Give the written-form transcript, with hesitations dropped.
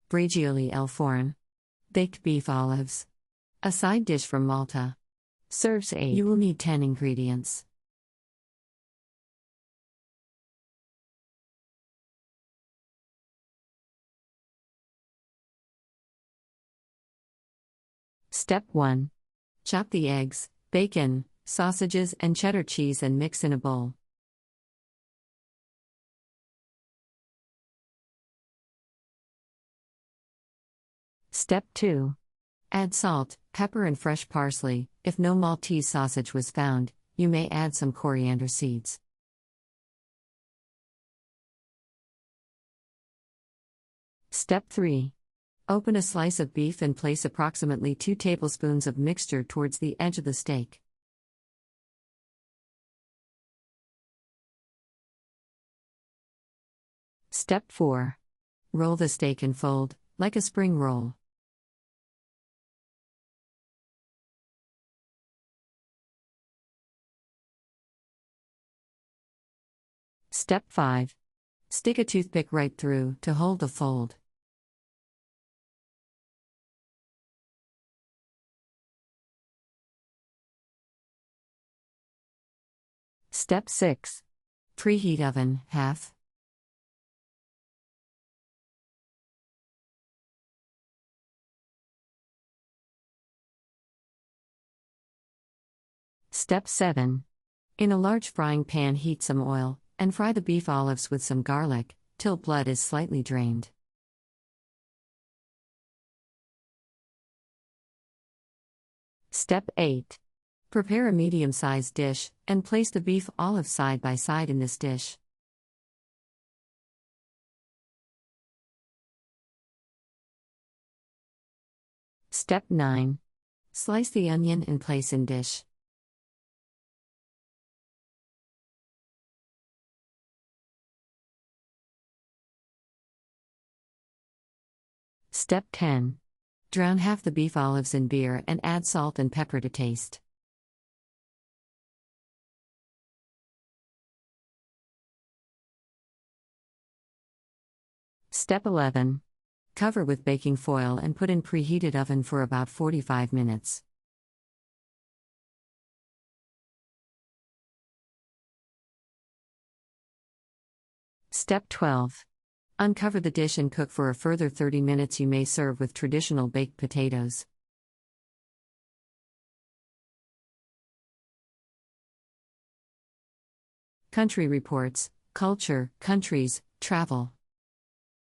Bragioli l-Forn. Baked beef olives. A side dish from Malta. Serves 8. You will need 10 ingredients. Step 1. Chop the eggs, bacon, sausages, and cheddar cheese and mix in a bowl. Step 2. Add salt, pepper, and fresh parsley. If no Maltese sausage was found, you may add some coriander seeds. Step 3. Open a slice of beef and place approximately 2 tablespoons of mixture towards the edge of the steak. Step 4. Roll the steak and fold, like a spring roll. Step 5. Stick a toothpick right through to hold the fold. Step 6. Preheat oven, half. Step 7. In a large frying pan, heat some oil, and fry the beef olives with some garlic, till blood is slightly drained. Step 8. Prepare a medium-sized dish, and place the beef olives side by side in this dish. Step 9. Slice the onion and place in dish. Step 10. Drown half the beef olives in beer and add salt and pepper to taste. Step 11. Cover with baking foil and put in preheated oven for about 45 minutes. Step 12. Uncover the dish and cook for a further 30 minutes. You may serve with traditional baked potatoes. Country Reports, Culture, Countries, Travel.